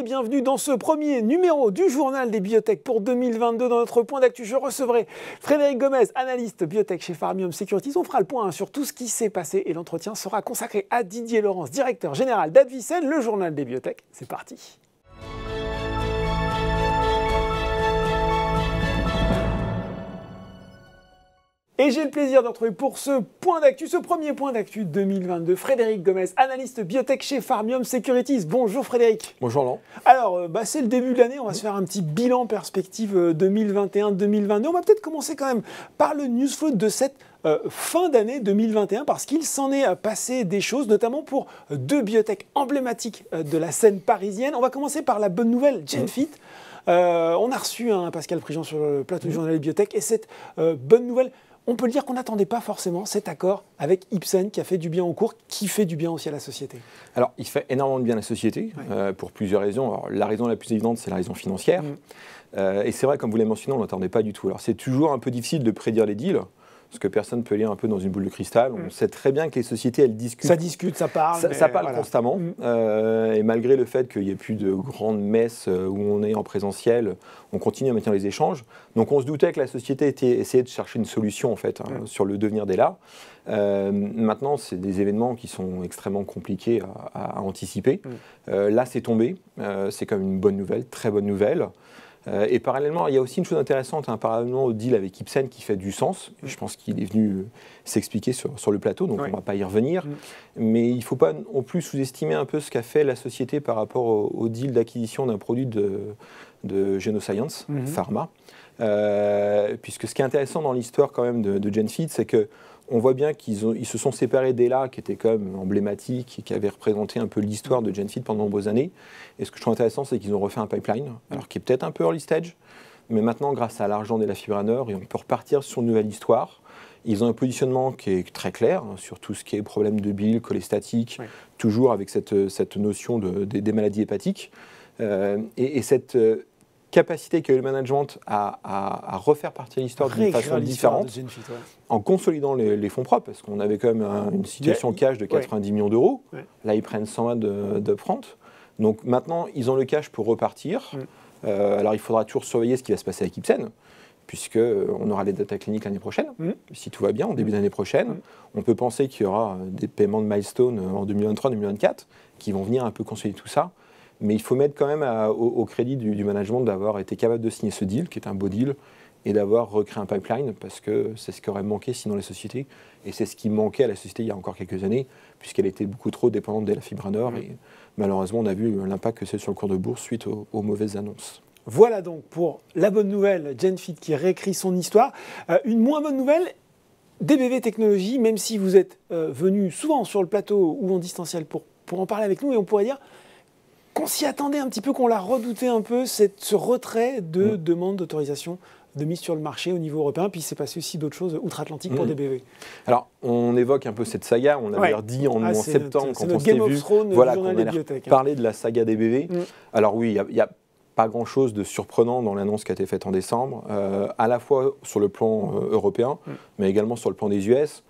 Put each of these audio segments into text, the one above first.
et bienvenue dans ce premier numéro du journal des biotech pour 2022. Dans notre point d'actu, je recevrai Frédéric Gomez, analyste biotech chez Pharmium Securities. On fera le point sur tout ce qui s'est passé et l'entretien sera consacré à Didier Laurence, directeur général d'Advicen, le journal des biotech. C'est parti. Et j'ai le plaisir de retrouver pour ce point d'actu, ce premier point d'actu 2022, Frédéric Gomez, analyste biotech chez Pharmium Securities. Bonjour Frédéric. Bonjour Laurent. Alors, c'est le début de l'année, on va se faire un petit bilan perspective 2021-2022. On va peut-être commencer quand même par le news flow de cette fin d'année 2021 parce qu'il s'en est passé des choses, notamment pour deux biotech emblématiques de la scène parisienne. On va commencer par la bonne nouvelle, GenFit. On a reçu Pascal Prigent sur le plateau du journal des biotech et cette bonne nouvelle, on peut le dire qu'on n'attendait pas forcément cet accord avec Ipsen qui a fait du bien au cours, qui fait du bien aussi à la société. Alors, il fait énormément de bien à la société, pour plusieurs raisons. Alors, la raison la plus évidente, c'est la raison financière. Et c'est vrai, comme vous l'avez mentionné, on ne l'attendait pas du tout. Alors, c'est toujours un peu difficile de prédire les deals, parce que personne ne peut lire un peu dans une boule de cristal. On sait très bien que les sociétés, elles discutent. Ça discute, ça parle. Ça parle constamment. Et malgré le fait qu'il n'y ait plus de grandes messes où on est en présentiel, on continue à maintenir les échanges. Donc on se doutait que la société essayait de chercher une solution en fait, sur le devenir d'Ella. Maintenant, c'est des événements qui sont extrêmement compliqués à anticiper. Là, c'est tombé. C'est quand même une bonne nouvelle, très bonne nouvelle. Et parallèlement, il y a aussi une chose intéressante, parallèlement au deal avec Ipsen qui fait du sens. Je pense qu'il est venu s'expliquer sur le plateau, donc on ne va pas y revenir. Mais il ne faut pas non plus sous-estimer un peu ce qu'a fait la société par rapport au deal d'acquisition d'un produit de Genoscience Pharma. Puisque ce qui est intéressant dans l'histoire quand même de GenFit, c'est que on voit bien qu'ils se sont séparés d'Ella, qui était quand même emblématique et qui avait représenté un peu l'histoire de GenFit pendant de nombreuses années. Et ce que je trouve intéressant, c'est qu'ils ont refait un pipeline, alors qui est peut-être un peu early stage, mais maintenant, grâce à l'argent d'Ella Fibranor, on peut repartir sur une nouvelle histoire. Ils ont un positionnement qui est très clair sur tout ce qui est problème de bile, cholestatique, toujours avec cette notion des maladies hépatiques. Et cette capacité qu'a eu le management à refaire partir l'histoire d'une façon différente, en consolidant les fonds propres, parce qu'on avait quand même une situation cash de 90 millions d'euros. Là, ils prennent 120 d'upfront. Donc maintenant, ils ont le cash pour repartir. Alors, il faudra toujours surveiller ce qui va se passer avec Ipsen, puisqu'on aura les data cliniques l'année prochaine, si tout va bien, en début d'année prochaine. On peut penser qu'il y aura des paiements de milestone en 2023-2024 qui vont venir un peu consolider tout ça. Mais il faut mettre quand même au crédit du management d'avoir été capable de signer ce deal, qui est un beau deal, et d'avoir recréé un pipeline, parce que c'est ce qui aurait manqué sinon la société. Et c'est ce qui manquait à la société il y a encore quelques années, puisqu'elle était beaucoup trop dépendante d'Ella Fibranor. Et malheureusement, on a vu l'impact que c'est sur le cours de bourse suite aux mauvaises annonces. Voilà donc pour la bonne nouvelle, GenFit qui réécrit son histoire. Une moins bonne nouvelle, DBV Technologies, même si vous êtes venu souvent sur le plateau ou en distanciel pour en parler avec nous, et on pourrait dire qu'on s'y attendait un petit peu, qu'on l'a redouté un peu, ce retrait de demande d'autorisation de mise sur le marché au niveau européen. Puis il s'est passé aussi d'autres choses outre-Atlantique pour DBV. Alors, on évoque un peu cette saga. On avait dit en septembre, quand on s'était vu, voilà, qu'on allait parler de la saga DBV. Alors oui, il n'y a pas grand-chose de surprenant dans l'annonce qui a été faite en décembre, à la fois sur le plan européen, mais également sur le plan des US.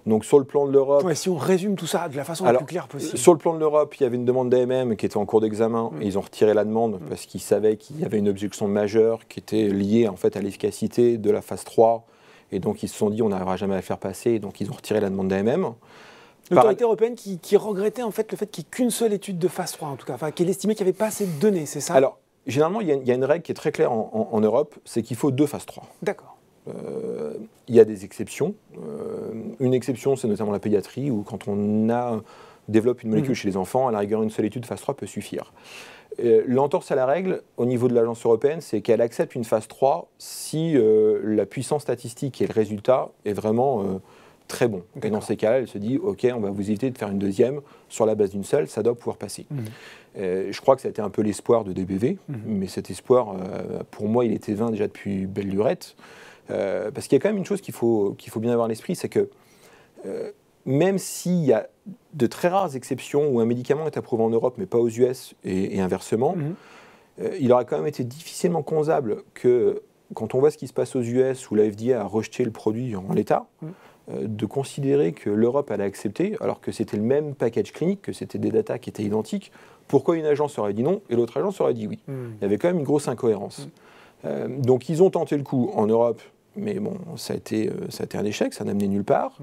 Donc sur le plan de l'Europe... si on résume tout ça de la façon la plus claire possible. Sur le plan de l'Europe, il y avait une demande d'AMM qui était en cours d'examen et ils ont retiré la demande parce qu'ils savaient qu'il y avait une objection majeure qui était liée en fait à l'efficacité de la phase 3. Et donc ils se sont dit on n'arrivera jamais à la faire passer, donc ils ont retiré la demande d'AMM. L'autorité européenne qui regrettait en fait le fait qu'il n'y ait qu'une seule étude de phase 3 en tout cas, qu'elle estimait qu'il n'y avait pas assez de données, c'est ça? Alors, généralement, il y a une règle qui est très claire en Europe, c'est qu'il faut 2 phases 3. D'accord. Il y a des exceptions. Une exception, c'est notamment la pédiatrie, où quand on développe une molécule chez les enfants, à la rigueur, une seule étude phase 3 peut suffire. L'entorse à la règle, au niveau de l'agence européenne, c'est qu'elle accepte une phase 3 si la puissance statistique et le résultat est vraiment très bon. Et dans ces cas-là, elle se dit, OK, on va vous éviter de faire une deuxième sur la base d'une seule, ça doit pouvoir passer. Je crois que ça a été un peu l'espoir de DBV, mais cet espoir, pour moi, il était vain déjà depuis belle lurette. Parce qu'il y a quand même une chose qu'il faut bien avoir à l'esprit, c'est que même s'il y a de très rares exceptions où un médicament est approuvé en Europe, mais pas aux US et inversement, il aurait quand même été difficilement concevable que, quand on voit ce qui se passe aux US, où la FDA a rejeté le produit en l'état, de considérer que l'Europe allait accepter, alors que c'était le même package clinique, que c'était des datas qui étaient identiques, Pourquoi une agence aurait dit non et l'autre agence aurait dit oui? Il y avait quand même une grosse incohérence. Donc ils ont tenté le coup en Europe, mais bon, ça a été un échec, ça n'a amené nulle part.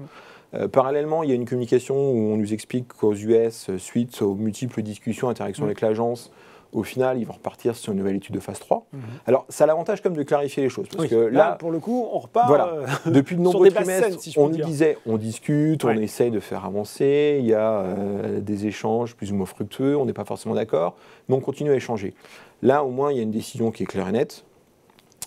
Parallèlement, il y a une communication où on nous explique qu'aux US, suite aux multiples discussions, interactions avec l'agence, au final, ils vont repartir sur une nouvelle étude de phase 3. Alors, ça a l'avantage comme de clarifier les choses. Parce que là, pour le coup, on repart depuis de nombreux trimestres, si on nous disait, on discute, on essaye de faire avancer, il y a des échanges plus ou moins fructueux, on n'est pas forcément d'accord, mais on continue à échanger. Là, au moins, il y a une décision qui est claire et nette.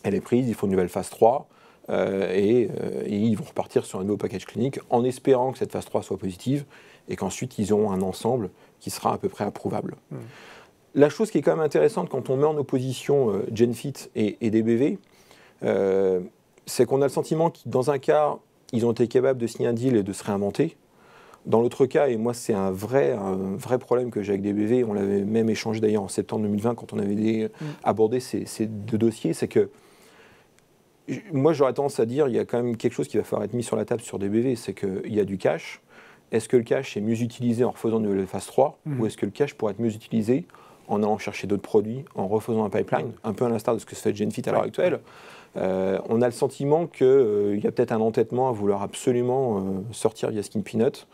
Elle est prise, il faut une nouvelle phase 3. Et ils vont repartir sur un nouveau package clinique en espérant que cette phase 3 soit positive et qu'ensuite ils auront un ensemble qui sera à peu près approuvable. La chose qui est quand même intéressante quand on met en opposition GenFit et DBV, c'est qu'on a le sentiment que dans un cas, ils ont été capables de signer un deal et de se réinventer. Dans l'autre cas, et moi c'est un vrai problème que j'ai avec DBV, on l'avait même échangé d'ailleurs en septembre 2020 quand on avait abordé ces deux dossiers, c'est que moi, j'aurais tendance à dire qu'il y a quand même quelque chose qui va falloir être mis sur la table sur DBV, c'est qu'il y a du cash. Est-ce que le cash est mieux utilisé en refaisant une nouvelle phase 3 ou est-ce que le cash pourrait être mieux utilisé en allant chercher d'autres produits, en refaisant un pipeline, un peu à l'instar de ce que se fait GenFit à l'heure actuelle? On a le sentiment qu'il y a peut-être un entêtement à vouloir absolument sortir via Skin Peanut.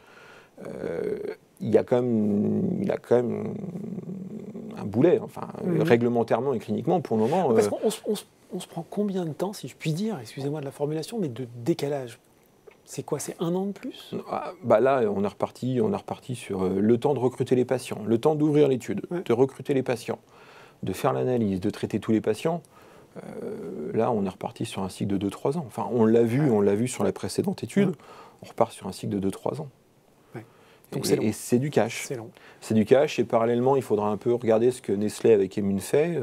Il y a quand même un boulet, enfin, réglementairement et cliniquement pour le moment. Parce qu'on se prend combien de temps, si je puis dire, excusez-moi de la formulation, mais de décalage? C'est quoi? C'est 1 an de plus? Là, on est reparti sur le temps de recruter les patients, le temps d'ouvrir l'étude, de recruter les patients, de faire l'analyse, de traiter tous les patients. Là, on est reparti sur un cycle de 2-3 ans. Enfin, on l'a vu sur la précédente étude, on repart sur un cycle de 2-3 ans. Donc et c'est du cash. C'est long. C'est du cash et parallèlement, il faudra un peu regarder ce que Nestlé avec Emun fait.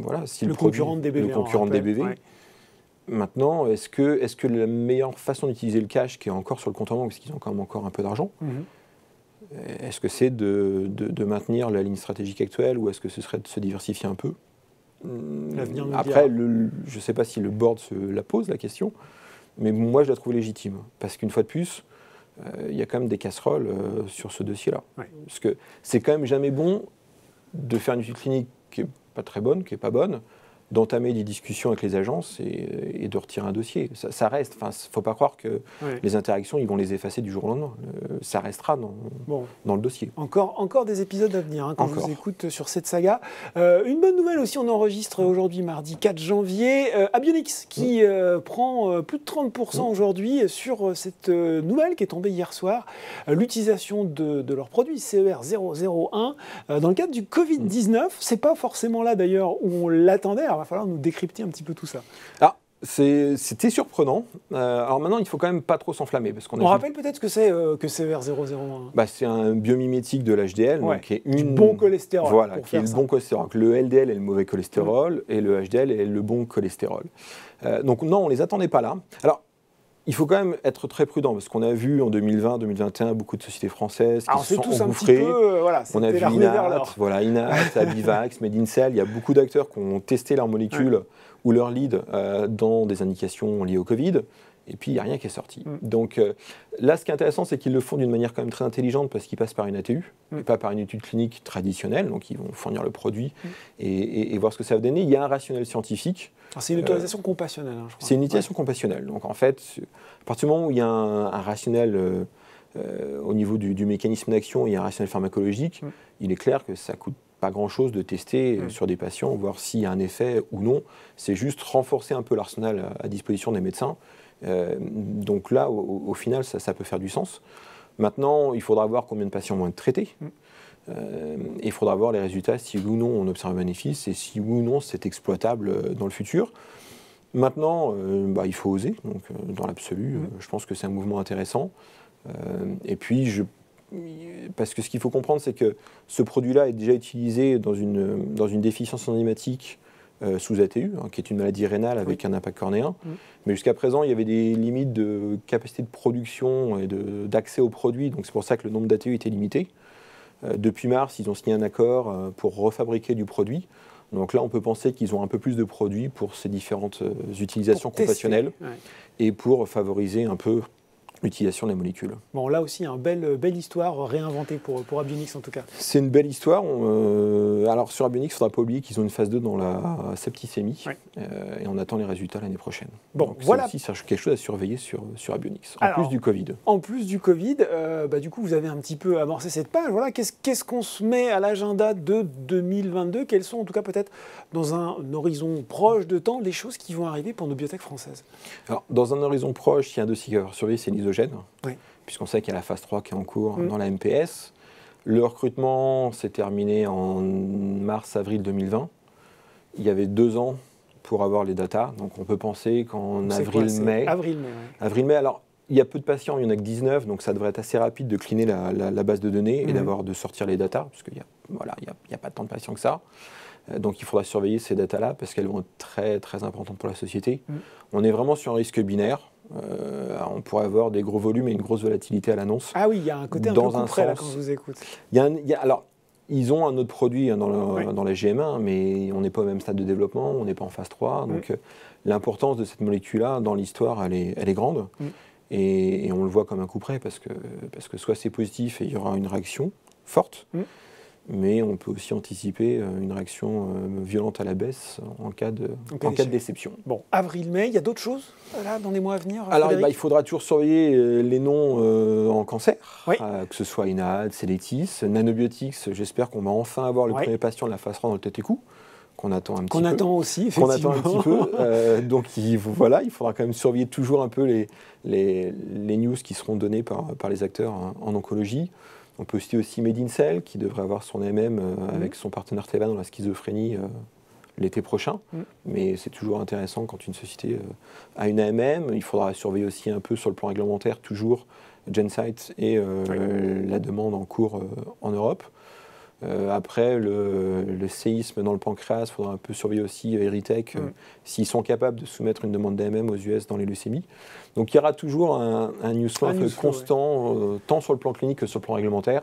Voilà, si le concurrent de DBV. Le concurrent de DBV. Maintenant, est-ce que la meilleure façon d'utiliser le cash qui est encore sur le compte en banque, parce qu'ils ont quand même encore un peu d'argent, est-ce que c'est de maintenir la ligne stratégique actuelle ou est-ce que ce serait de se diversifier un peu? Après, je ne sais pas si le board se la pose, la question, mais moi, je la trouve légitime. Parce qu'une fois de plus, il y a quand même des casseroles sur ce dossier-là. Parce que c'est quand même jamais bon de faire une étude clinique qui n'est pas très bonne, qui n'est pas bonne, d'entamer des discussions avec les agences et de retirer un dossier. Ça reste, enfin, il ne faut pas croire que les interactions, ils vont les effacer du jour au lendemain. Ça restera dans le dossier. Encore des épisodes à venir quand je vous écoute sur cette saga. Une bonne nouvelle aussi, on enregistre aujourd'hui, mardi 4 janvier, Abionics qui prend plus de 30% aujourd'hui sur cette nouvelle qui est tombée hier soir, l'utilisation de leurs produits CER 001 dans le cadre du Covid-19. C'est pas forcément là d'ailleurs où on l'attendait. Alors, il va falloir nous décrypter un petit peu tout ça. C'était surprenant. Alors maintenant, il ne faut quand même pas trop s'enflammer. On rappelle peut-être ce que c'est que CER 001. C'est un biomimétique de l'HDL, donc qui est du bon cholestérol. Voilà, qui est le bon cholestérol. Le LDL est le mauvais cholestérol et le HDL est le bon cholestérol. Donc non, on ne les attendait pas là. Alors, il faut quand même être très prudent parce qu'on a vu en 2020-2021 beaucoup de sociétés françaises qui se sont engouffrées. On a vu Inat, Abivax, Medincell. Il y a beaucoup d'acteurs qui ont testé leurs molécules ou leurs leads dans des indications liées au Covid. Et puis, il n'y a rien qui est sorti. Donc là, ce qui est intéressant, c'est qu'ils le font d'une manière quand même très intelligente parce qu'ils passent par une ATU et pas par une étude clinique traditionnelle. Donc, ils vont fournir le produit et voir ce que ça va donner. Il y a un rationnel scientifique. C'est une autorisation compassionnelle, je crois. C'est une utilisation compassionnelle. Donc, en fait, à partir du moment où il y a un rationnel au niveau du mécanisme d'action et un rationnel pharmacologique, il est clair que ça coûte pas grand-chose de tester sur des patients, voir s'il y a un effet ou non. C'est juste renforcer un peu l'arsenal à disposition des médecins. Donc là, au final, ça peut faire du sens. Maintenant, il faudra voir combien de patients vont être traités. Il faudra voir les résultats, si oui ou non on observe un bénéfice et si oui ou non c'est exploitable dans le futur. Maintenant, il faut oser. Donc, dans l'absolu, je pense que c'est un mouvement intéressant. Et puis, parce que ce qu'il faut comprendre, c'est que ce produit-là est déjà utilisé dans une déficience enzymatique sous ATU, qui est une maladie rénale avec un impact cornéen. Mais jusqu'à présent, il y avait des limites de capacité de production et d'accès aux produits. Donc c'est pour ça que le nombre d'ATU était limité. Depuis mars, ils ont signé un accord pour refabriquer du produit. Donc là, on peut penser qu'ils ont un peu plus de produits pour ces différentes utilisations compassionnelles et pour favoriser un peu l'utilisation des molécules. Bon, là aussi, une belle histoire réinventée pour Abionyx en tout cas. C'est une belle histoire. Alors sur Abionyx, il ne faudra pas oublier qu'ils ont une phase 2 dans la septicémie, et on attend les résultats l'année prochaine. Bon, donc voilà. C'est aussi quelque chose à surveiller sur Abionyx, plus du Covid. En plus du Covid, du coup, vous avez un petit peu amorcé cette page. Voilà, qu'est-ce qu'on se met à l'agenda de 2022 ? Quelles sont, en tout cas, peut-être dans un horizon proche de temps, les choses qui vont arriver pour nos biotech françaises ? Alors, dans un horizon proche, il y a un dossier à surveiller, c'est l'isogène. Oui. Puisqu'on sait qu'il y a la phase 3 qui est en cours dans la MPS. Le recrutement s'est terminé en mars-avril 2020. Il y avait 2 ans pour avoir les datas, donc on peut penser qu'en avril-mai. Avril-mai, alors il y a peu de patients, il n'y en a que 19, donc ça devrait être assez rapide de cleaner la base de données et de sortir les datas, parce qu'il n'y a pas tant de patients que ça. Donc il faudra surveiller ces datas-là, parce qu'elles vont être très, très importantes pour la société. On est vraiment sur un risque binaire. On pourrait avoir des gros volumes et une grosse volatilité à l'annonce. Ah oui, il y a un côté un peu concret là quand je vous écoute. Alors, ils ont un autre produit dans la GM1, mais on n'est pas au même stade de développement, on n'est pas en phase 3. Donc l'importance de cette molécule-là dans l'histoire, elle est grande. Et on le voit comme un coup près, parce que soit c'est positif et il y aura une réaction forte, mais on peut aussi anticiper une réaction violente à la baisse en cas de déception. Bon, avril-mai, il y a d'autres choses là, dans les mois à venir? Alors, il faudra toujours surveiller les noms en cancer, que ce soit INAD, Celetis, Nanobiotics. J'espère qu'on va enfin avoir le premier patient de la phase 3 dans le tête et cou, qu'on attend un petit peu. Qu'on attend aussi, effectivement. Qu'on attend un petit peu. Donc, il faudra quand même surveiller toujours un peu les news qui seront données par les acteurs en oncologie. On peut citer aussi Medincell, qui devrait avoir son MM avec son partenaire Teva dans la schizophrénie l'été prochain. Mais c'est toujours intéressant quand une société a une AMM. Il faudra surveiller aussi un peu sur le plan réglementaire, toujours Gensight et la demande en cours en Europe. Après, le séisme dans le pancréas, il faudra un peu surveiller aussi Eritech, s'ils sont capables de soumettre une demande d'AMM aux US dans les leucémies. Donc il y aura toujours un news flow constant, tant sur le plan clinique que sur le plan réglementaire.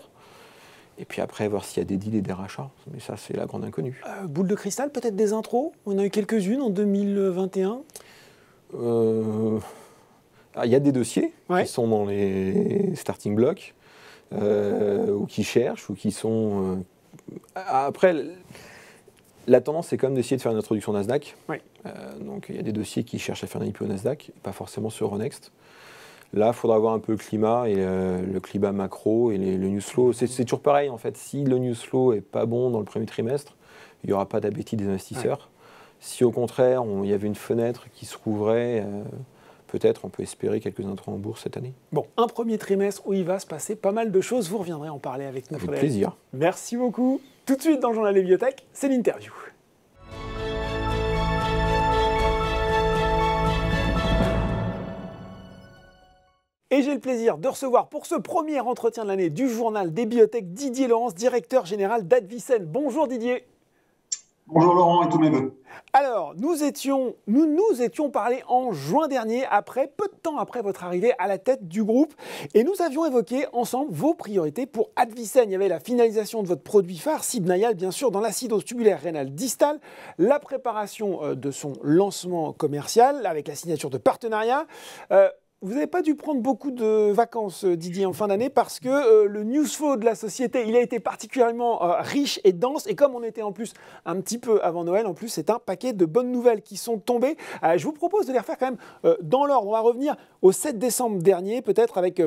Et puis après, voir s'il y a des deals et des rachats. Mais ça, c'est la grande inconnue. Boule de cristal, peut-être des intros? On a eu quelques-unes en 2021. Il y a des dossiers qui sont dans les starting blocks. Ou qui cherchent, ou qui sont... Après, la tendance, c'est quand même d'essayer de faire une introduction Nasdaq. Donc, il y a des dossiers qui cherchent à faire un IPO Nasdaq, pas forcément sur Euronext. Là, il faudra voir un peu le climat, et le climat macro, et le news flow. C'est toujours pareil, en fait. Si le news flow n'est pas bon dans le premier trimestre, il n'y aura pas d'appétit des investisseurs. Si, au contraire, il y avait une fenêtre qui se rouvrait... peut-être on peut espérer quelques intrants en bourse cette année. Bon, un premier trimestre où il va se passer pas mal de choses. Vous reviendrez en parler avec nous. Avec plaisir. Merci beaucoup. Tout de suite dans le Journal des Biotech, c'est l'interview. Et j'ai le plaisir de recevoir pour ce premier entretien de l'année du Journal des Biotech Didier Laurence, directeur général d'Advicen. Bonjour Didier. Bonjour Laurent et tous mes voeux. Alors, nous nous étions parlé en juin dernier, peu de temps après votre arrivée à la tête du groupe, et nous avions évoqué ensemble vos priorités pour Advicen. Il y avait la finalisation de votre produit phare, Sibnayal, bien sûr, dans l'acidose tubulaire rénale distale, la préparation de son lancement commercial avec la signature de partenariats. Vous n'avez pas dû prendre beaucoup de vacances, Didier, en fin d'année, parce que le news flow de la société, il a été particulièrement riche et dense. Et comme on était en plus un petit peu avant Noël, en plus, c'est un paquet de bonnes nouvelles qui sont tombées. Je vous propose de les refaire quand même dans l'ordre. On va revenir au 7 décembre dernier, peut-être avec...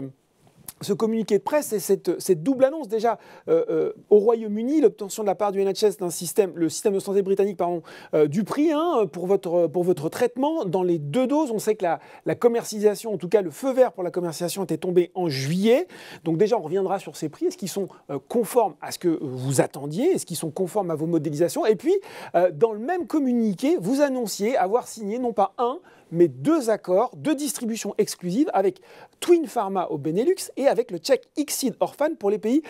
ce communiqué de presse et cette double annonce déjà au Royaume-Uni, l'obtention de la part du NHS le système de santé britannique du prix pour votre traitement dans les 2 doses. On sait que la commercialisation, en tout cas le feu vert pour la commercialisation était tombé en juillet. Donc déjà on reviendra sur ces prix. Est-ce qu'ils sont conformes à ce que vous attendiez? Est-ce qu'ils sont conformes à vos modélisations? Et puis dans le même communiqué, vous annonciez avoir signé non pas un, mais 2 accords de distribution exclusive avec Twin Pharma au Benelux et avec le tchèque Ixid Orphan pour les pays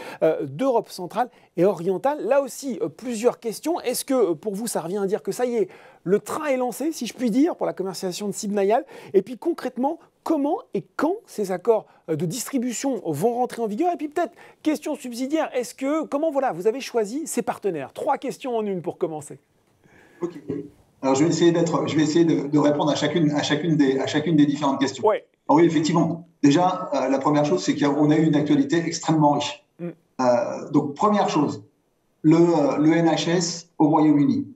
d'Europe centrale et orientale. Là aussi, plusieurs questions. Est-ce que pour vous, ça revient à dire que ça y est, le train est lancé, si je puis dire, pour la commercialisation de Sibnayal? Et puis concrètement, comment et quand ces accords de distribution vont rentrer en vigueur? Et puis peut-être, question subsidiaire, comment vous avez choisi ces partenaires? 3 questions en une pour commencer. Ok. Alors je vais essayer de répondre à chacune des différentes questions. Ouais. Ah oui, effectivement. Déjà, la première chose, c'est qu'on a eu une actualité extrêmement riche. Donc, première chose, le NHS au Royaume-Uni.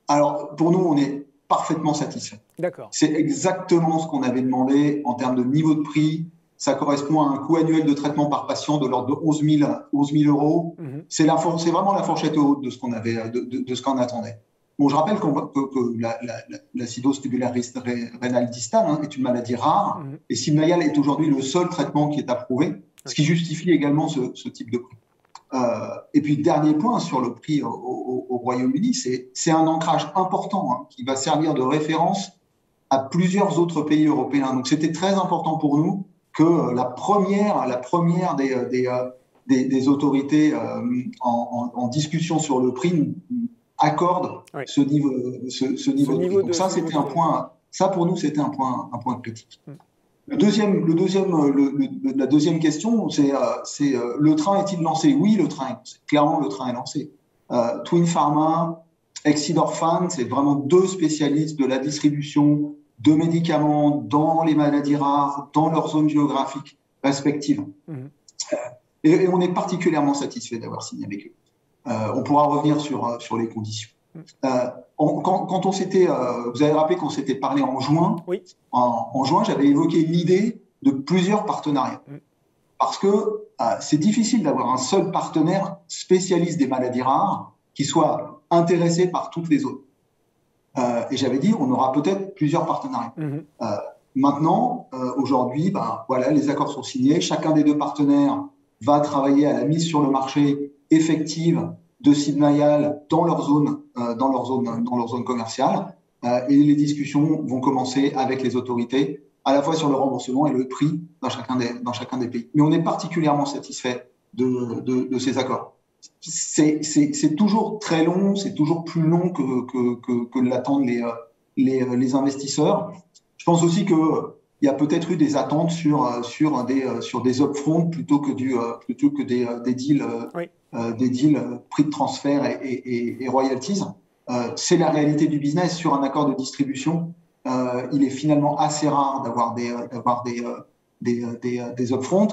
Alors, pour nous, on est parfaitement satisfait. D'accord. C'est exactement ce qu'on avait demandé en termes de niveau de prix. Ça correspond à un coût annuel de traitement par patient de l'ordre de 11 000 euros. C'est vraiment la fourchette haute de ce qu'on attendait. Bon, je rappelle que l'acidose tubulaire rénale distale est une maladie rare et Sibnayal est aujourd'hui le seul traitement qui est approuvé, ce qui justifie également ce type de prix. Et puis, dernier point sur le prix au Royaume-Uni, c'est un ancrage important qui va servir de référence à plusieurs autres pays européens. Donc, c'était très important pour nous que la première des autorités en discussion sur le prix accorde ce niveau de prix. Donc, ça, c'était un point. Ça, pour nous, c'était un point critique. La deuxième question, c'est le train est-il lancé? Oui, le train est lancé. Clairement, le train est lancé. Twin Pharma, Exidorphan, c'est vraiment deux spécialistes de la distribution de médicaments dans les maladies rares, dans leurs zones géographiques respectives. Et on est particulièrement satisfait d'avoir signé avec eux. On pourra revenir sur les conditions. Quand on s'était, vous avez rappelé qu'on s'était parlé en juin. Oui. En juin, j'avais évoqué l'idée de plusieurs partenariats. Parce que c'est difficile d'avoir un seul partenaire spécialiste des maladies rares qui soit intéressé par toutes les autres. Et j'avais dit, on aura peut-être plusieurs partenariats. Maintenant, aujourd'hui, voilà, les accords sont signés. Chacun des deux partenaires va travailler à la mise sur le marché effective de Sibnayal dans leur zone commerciale. Et les discussions vont commencer avec les autorités, à la fois sur le remboursement et le prix dans chacun des pays. Mais on est particulièrement satisfait de ces accords. C'est toujours très long, c'est toujours plus long que l'attendent les investisseurs. Je pense aussi qu'il y a peut-être eu des attentes sur des upfront plutôt que des deals, des deals prix de transfert et royalties. C'est la réalité du business. Sur un accord de distribution, il est finalement assez rare d'avoir des upfront.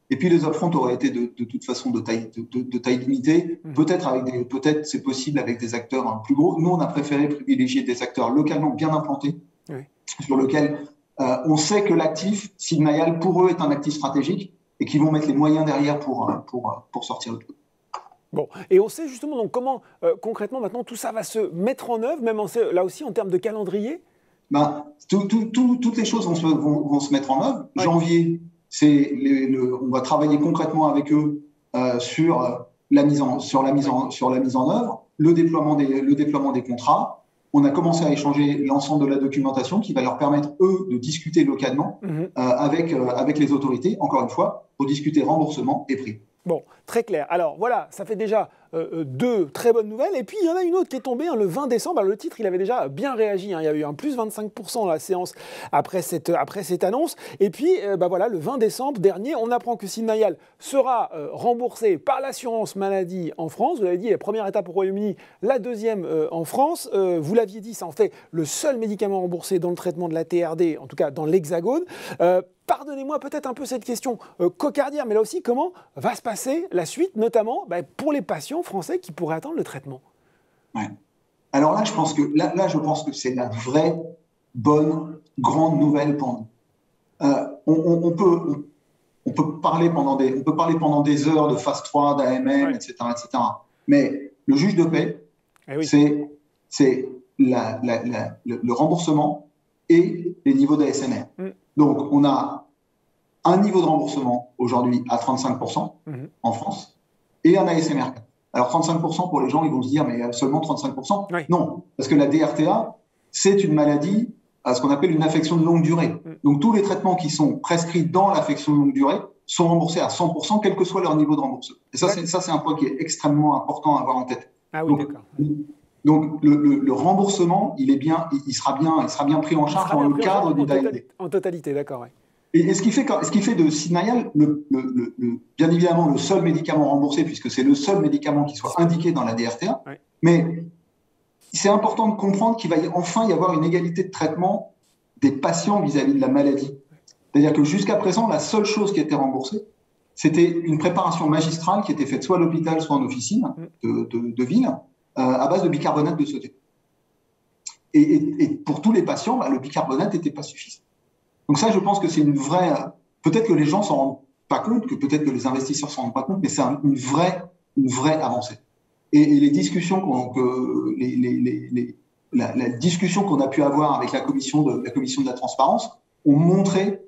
Et puis les upfront auraient été de toute façon de taille limitée. Peut-être c'est possible avec des acteurs plus gros. Nous, on a préféré privilégier des acteurs localement bien implantés, sur lesquels on sait que l'actif, Sibnayal, pour eux, est un actif stratégique et qu'ils vont mettre les moyens derrière pour sortir le truc. Bon, et on sait justement donc comment concrètement maintenant tout ça va se mettre en œuvre, même là aussi en termes de calendrier. Toutes les choses vont se mettre en œuvre. Janvier, on va travailler concrètement avec eux sur la mise en œuvre, le déploiement des contrats. On a commencé à échanger l'ensemble de la documentation qui va leur permettre, eux, de discuter localement avec les autorités, encore une fois, pour discuter remboursement et prix. Bon, très clair. Alors voilà, ça fait déjà deux très bonnes nouvelles. Et puis il y en a une autre qui est tombée le 20 décembre. Alors, le titre, il avait déjà bien réagi. Il y a eu un plus 25% dans la séance après cette annonce. Et puis voilà, le 20 décembre dernier, on apprend que Sibnayal sera remboursé par l'assurance maladie en France. Vous l'avez dit, la première étape au Royaume-Uni, la deuxième en France. Vous l'aviez dit, ça en fait le seul médicament remboursé dans le traitement de la TRD, en tout cas dans l'Hexagone. Pardonnez-moi peut-être un peu cette question cocardière, mais là aussi, comment va se passer la suite, notamment pour les patients français qui pourraient attendre le traitement? Ouais. Alors là, je pense que c'est la vraie, bonne, grande nouvelle pour nous. On peut parler pendant des heures de phase 3, d'AMM, etc. Mais le juge de paix, c'est le remboursement et les niveaux d'ASMR. Donc, on a un niveau de remboursement aujourd'hui à 35% en France et un ASMR 4. Alors, 35% pour les gens, ils vont se dire, mais seulement 35%? Non, parce que la DRTA, c'est une maladie, ce qu'on appelle une affection de longue durée. Donc, tous les traitements qui sont prescrits dans l'affection de longue durée sont remboursés à 100%, quel que soit leur niveau de remboursement. Et ça, c'est un point qui est extrêmement important à avoir en tête. Ah oui, d'accord. Donc, le remboursement, il sera bien pris en charge dans le cadre du DALD. En totalité, d'accord, oui. Et ce qui fait de Sibnayal, bien évidemment, le seul médicament remboursé, puisque c'est le seul médicament qui soit indiqué dans la DRTA, mais c'est important de comprendre qu'il va enfin y avoir une égalité de traitement des patients vis-à-vis de la maladie. C'est-à-dire que jusqu'à présent, la seule chose qui était remboursée, c'était une préparation magistrale qui était faite soit à l'hôpital, soit en officine de ville, à base de bicarbonate de sodium. Et pour tous les patients, le bicarbonate n'était pas suffisant. Donc ça, je pense que c'est une vraie... Peut-être que les gens s'en rendent pas compte, que peut-être que les investisseurs s'en rendent pas compte, mais c'est une vraie avancée. Et les discussions la discussion qu'on a pu avoir avec la commission de la transparence ont montré,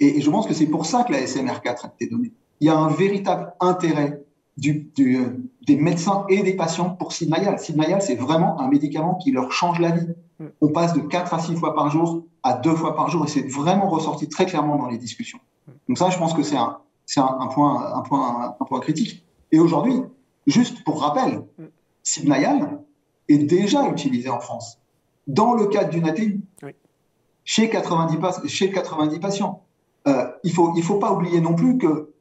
et je pense que c'est pour ça que la SMR4 a été donnée. Il y a un véritable intérêt des médecins et des patients pour Sibnayal. Sibnayal, c'est vraiment un médicament qui leur change la vie. On passe de 4 à 6 fois par jour à 2 fois par jour, et c'est vraiment ressorti très clairement dans les discussions. Donc ça, je pense que c'est un point critique. Et aujourd'hui, juste pour rappel, Sibnayal est déjà utilisé en France dans le cadre d'une ATU, chez 90 patients. Il faut pas oublier non plus que,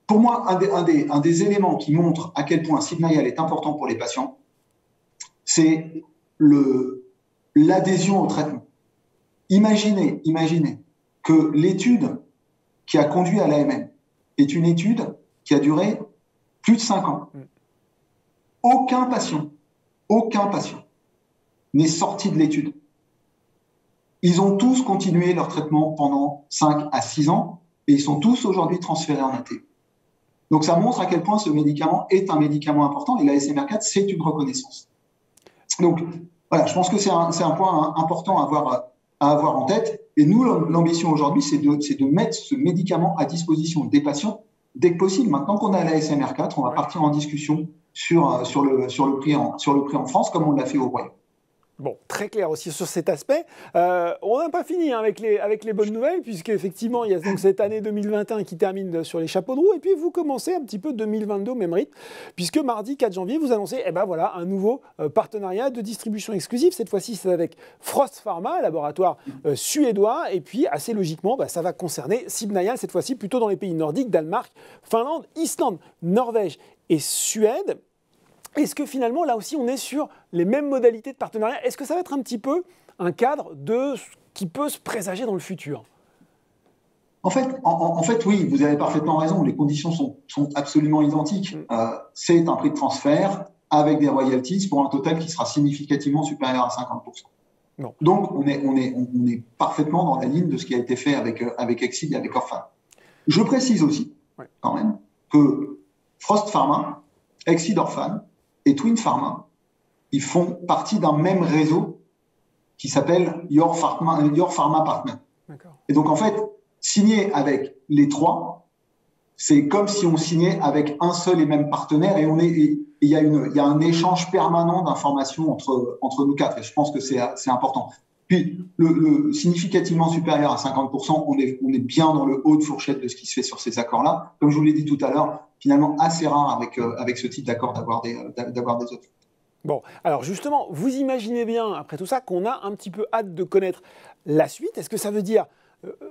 pour moi, un des éléments qui montre à quel point Sibnayal est important pour les patients, c'est l'adhésion au traitement. Imaginez que l'étude qui a conduit à l'AMM est une étude qui a duré plus de 5 ans. Aucun patient n'est sorti de l'étude. Ils ont tous continué leur traitement pendant 5 à 6 ans et ils sont tous aujourd'hui transférés en ATU. Donc ça montre à quel point ce médicament est un médicament important, et la SMR4, c'est une reconnaissance. Donc voilà, je pense que c'est un point important à avoir en tête. Et nous, l'ambition aujourd'hui, c'est de mettre ce médicament à disposition des patients dès que possible. Maintenant qu'on a la SMR4, on va partir en discussion sur le prix en France, comme on l'a fait au Royaume. Bon, très clair aussi sur cet aspect. On n'a pas fini avec les bonnes nouvelles, puisqu'effectivement, il y a donc cette année 2021 qui termine sur les chapeaux de roue, et puis vous commencez un petit peu 2022 au même rythme, puisque mardi 4 janvier, vous annoncez voilà, un nouveau partenariat de distribution exclusive. Cette fois-ci, c'est avec Frost Pharma, laboratoire suédois, et puis assez logiquement, ça va concerner Sibnayal, cette fois-ci plutôt dans les pays nordiques, Danemark, Finlande, Islande, Norvège et Suède. Est-ce que finalement, là aussi, on est sur les mêmes modalités de partenariat? Est-ce que ça va être un petit peu un cadre de ce qui peut se présager dans le futur? En fait, oui, vous avez parfaitement raison. Les conditions sont absolument identiques. C'est un prix de transfert avec des royalties pour un total qui sera significativement supérieur à 50%. Non. Donc, on est parfaitement dans la ligne de ce qui a été fait avec Exid et avec Orphan. Je précise aussi, quand même, que Frost Pharma, Exid Orphan et Twin Pharma, ils font partie d'un même réseau qui s'appelle Your Pharma Partner. Et donc, en fait, signer avec les trois, c'est comme si on signait avec un seul et même partenaire, et il y a un échange permanent d'informations entre nous quatre. Et je pense que c'est important. Puis, le significativement supérieur à 50%, on est bien dans le haut de fourchette de ce qui se fait sur ces accords-là. Comme je vous l'ai dit tout à l'heure, finalement assez rare avec ce type d'accord d'avoir des offres. Bon, alors justement, vous imaginez bien, après tout ça, qu'on a un petit peu hâte de connaître la suite. Est-ce que ça veut dire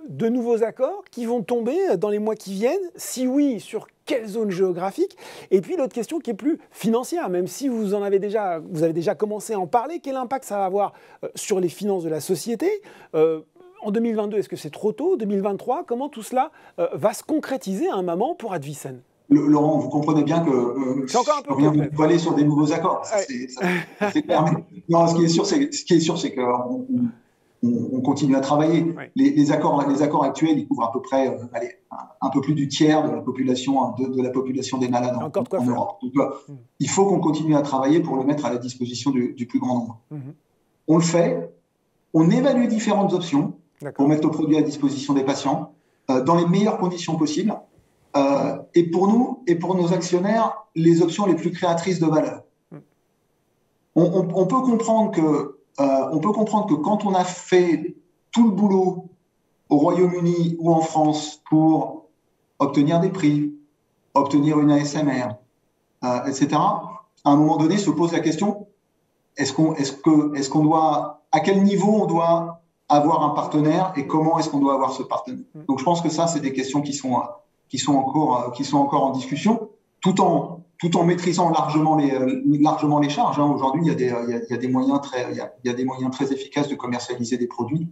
de nouveaux accords qui vont tomber dans les mois qui viennent? Si oui, sur quelle zone géographique? Et puis l'autre question qui est plus financière, même si vous avez déjà commencé à en parler, quel impact ça va avoir sur les finances de la société? En 2022, est-ce que c'est trop tôt? 2023, comment tout cela va se concrétiser à un moment pour Advicen? Laurent, vous comprenez bien que c'est encore un peu rien ne peut aller sur des nouveaux accords. C'est clair. Non, ce qui est sûr, c'est qu'on continue à travailler. Ouais. Les accords actuels, ils couvrent à peu près un peu plus du tiers de la population des malades en Europe. Donc, il faut qu'on continue à travailler pour le mettre à la disposition du plus grand nombre. On le fait. On évalue différentes options pour mettre le produit à disposition des patients dans les meilleures conditions possibles. Et pour nous et pour nos actionnaires, les options les plus créatrices de valeur. On peut comprendre que quand on a fait tout le boulot au Royaume-Uni ou en France pour obtenir des prix, obtenir une ASMR, etc., à un moment donné se pose la question, à quel niveau on doit avoir un partenaire et comment est-ce qu'on doit avoir ce partenaire? Donc je pense que ça, c'est des questions qui sont encore en discussion, tout en tout en maîtrisant largement les charges. Hein. Aujourd'hui, il y a des moyens très efficaces de commercialiser des produits,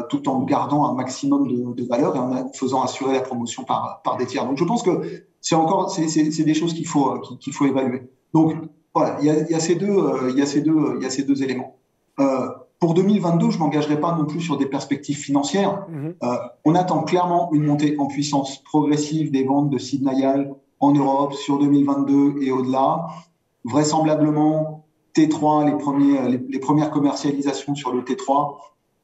tout en gardant un maximum de valeur et en faisant assurer la promotion par des tiers. Donc, je pense que c'est des choses qu'il faut évaluer. Donc, voilà, il y a ces deux éléments. Pour 2022, je m'engagerai pas non plus sur des perspectives financières. On attend clairement une montée en puissance progressive des ventes de Sid Naill en Europe sur 2022 et au-delà. Vraisemblablement, T3, les premières commercialisations sur le T3.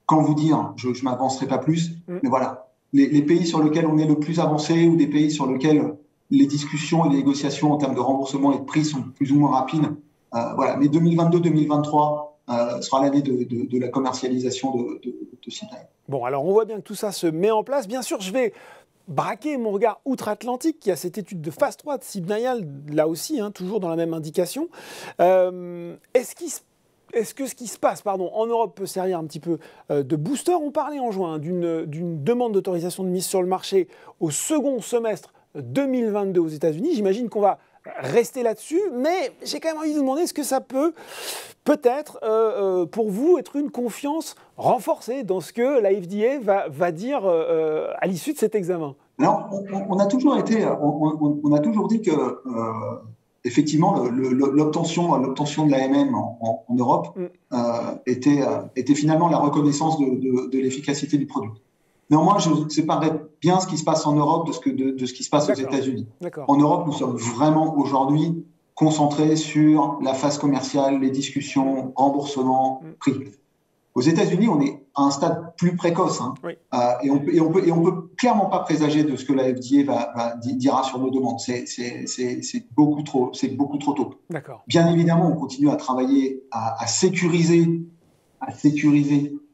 Quand vous dire, je ne m'avancerai pas plus, mais voilà, les pays sur lesquels on est le plus avancé ou des pays sur lesquels les discussions et les négociations en termes de remboursement et de prix sont plus ou moins rapides. Voilà. Mais 2022-2023 sera l'année de la commercialisation de Sid Naill. Bon, alors on voit bien que tout ça se met en place. Bien sûr, je vais braquer mon regard outre-Atlantique, qui a cette étude de phase 3 de Sid Naill, là aussi, hein, toujours dans la même indication. Est-ce que ce qui se passe en Europe peut servir un petit peu de booster? On parlait en juin d'une demande d'autorisation de mise sur le marché au second semestre 2022 aux États-Unis. J'imagine qu'on va rester là-dessus, mais j'ai quand même envie de vous demander, est-ce que ça peut-être pour vous être une confiance renforcée dans ce que la FDA va dire à l'issue de cet examen? Alors, on a toujours dit que effectivement l'obtention de l'AMM en Europe était finalement la reconnaissance de l'efficacité du produit. Néanmoins, je séparerais bien ce qui se passe en Europe de ce qui se passe aux États-Unis. En Europe, nous sommes vraiment aujourd'hui concentrés sur la phase commerciale, les discussions, remboursement, prix. Aux États-Unis, on est à un stade plus précoce, hein, et on peut clairement pas présager de ce que la FDA dira sur nos demandes. C'est beaucoup trop tôt. Bien évidemment, on continue à travailler à sécuriser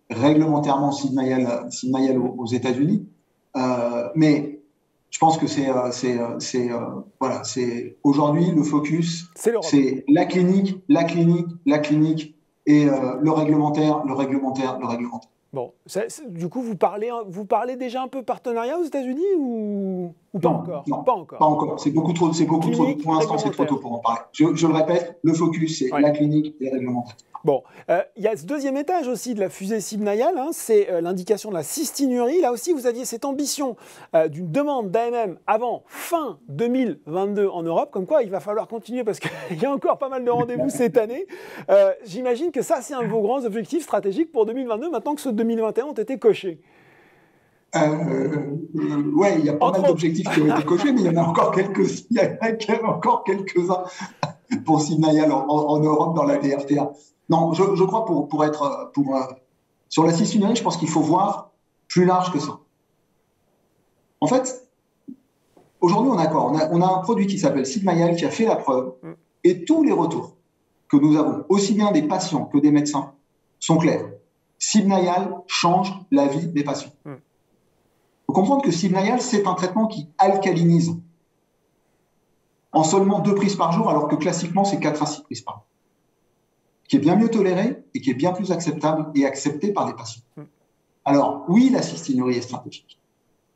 réglementairement Sid Naill aux États-Unis, mais je pense que c'est aujourd'hui le focus, c'est la clinique et le réglementaire. Bon, du coup, vous parlez déjà un peu partenariat aux États-Unis ou pas encore? Non, pas encore. C'est beaucoup trop. Pour l'instant, c'est trop tôt pour en parler. Je le répète, le focus, c'est la clinique et le réglementaire. Bon, il y a ce deuxième étage aussi de la fusée Sid Naill, hein, c'est l'indication de la cystinurie. Là aussi, vous aviez cette ambition d'une demande d'AMM avant fin 2022 en Europe, comme quoi il va falloir continuer parce qu'il y a encore pas mal de rendez-vous cette année. J'imagine que ça, c'est un de vos grands objectifs stratégiques pour 2022, maintenant que ceux de 2021 ont été cochés. Ouais, il y a pas mal d'objectifs qui ont été cochés, mais il y en a encore quelques-uns pour Sid Naill en Europe dans la DRTA. Non, je crois sur la cystinurie, je pense qu'il faut voir plus large que ça. En fait, aujourd'hui, on a quoi ? On a un produit qui s'appelle Sid Naill qui a fait la preuve, et tous les retours que nous avons, aussi bien des patients que des médecins, sont clairs. Sid Naill change la vie des patients. Il faut comprendre que Sid Naill, c'est un traitement qui alcalinise en seulement 2 prises par jour, alors que classiquement, c'est 4 à 6 prises par jour, qui est bien mieux toléré et qui est bien plus acceptable et accepté par les patients. Alors, oui, la cystinurie est stratégique,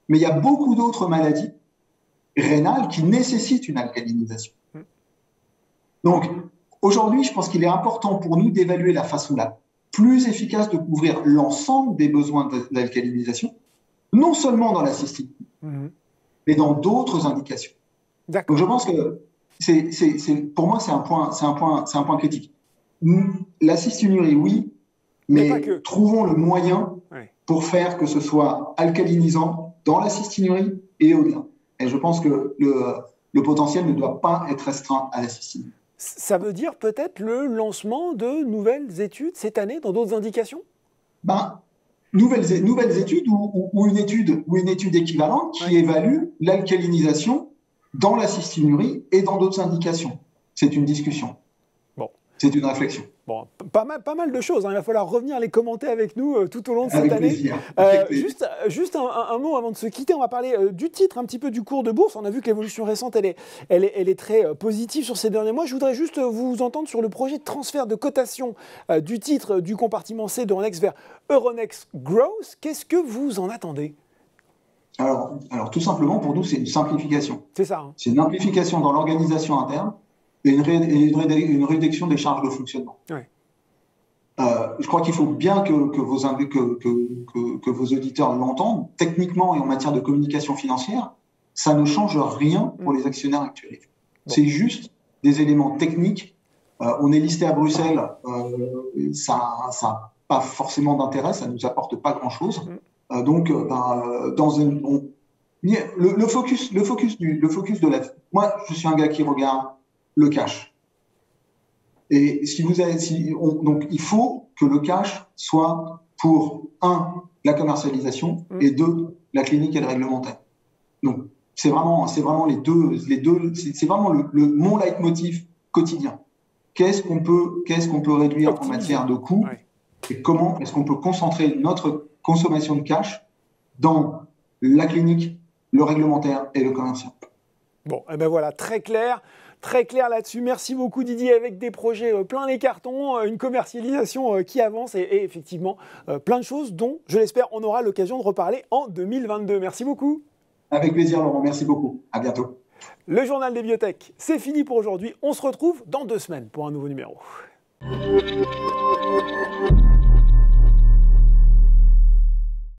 mais il y a beaucoup d'autres maladies rénales qui nécessitent une alcalinisation. Donc, aujourd'hui, je pense qu'il est important pour nous d'évaluer la façon la plus efficace de couvrir l'ensemble des besoins d'alcalinisation, non seulement dans la cystinurie, mais dans d'autres indications. Donc, je pense que pour moi, c'est un point critique. La cystinurie, oui, mais trouvons le moyen pour faire que ce soit alcalinisant dans la cystinurie et au-delà. Et je pense que le potentiel ne doit pas être restreint à la cystinurie. Ça veut dire peut-être le lancement de nouvelles études cette année dans d'autres indications ? Nouvelles études ou une étude équivalente qui évalue l'alcalinisation dans la cystinurie et dans d'autres indications. C'est une discussion. C'est une réflexion. Bon, pas mal de choses, hein. Il va falloir revenir les commenter avec nous tout au long de cette année. Juste un mot avant de se quitter, on va parler du titre, un petit peu du cours de bourse. On a vu que l'évolution récente, elle est très positive sur ces derniers mois. Je voudrais juste vous entendre sur le projet de transfert de cotation du titre du compartiment C d'Euronext vers Euronext Growth. Qu'est-ce que vous en attendez ? Alors, tout simplement, pour nous, c'est une simplification. C'est ça. Hein. C'est une simplification dans l'organisation interne. et une réduction des charges de fonctionnement. Ouais. Je crois qu'il faut bien que vos auditeurs l'entendent. Techniquement et en matière de communication financière, ça ne change rien pour les actionnaires actuels. Bon. C'est juste des éléments techniques. On est listé à Bruxelles, ça n'a pas forcément d'intérêt, ça ne nous apporte pas grand-chose. Donc, le focus de la... Moi, je suis un gars qui regarde le cash. Et donc, il faut que le cash soit pour, 1, la commercialisation, et 2, la clinique et le réglementaire. Donc, c'est vraiment les deux, c'est vraiment mon leitmotiv quotidien. Qu'est-ce qu'on peut réduire en matière de coûts, et comment est-ce qu'on peut concentrer notre consommation de cash dans la clinique, le réglementaire et le commercial. Bon, et ben voilà, très clair là-dessus. Merci beaucoup Didier, avec des projets plein les cartons, une commercialisation qui avance et effectivement plein de choses dont, je l'espère, on aura l'occasion de reparler en 2022. Merci beaucoup. Avec plaisir Laurent, merci beaucoup. À bientôt. Le journal des biotech, c'est fini pour aujourd'hui. On se retrouve dans 2 semaines pour un nouveau numéro.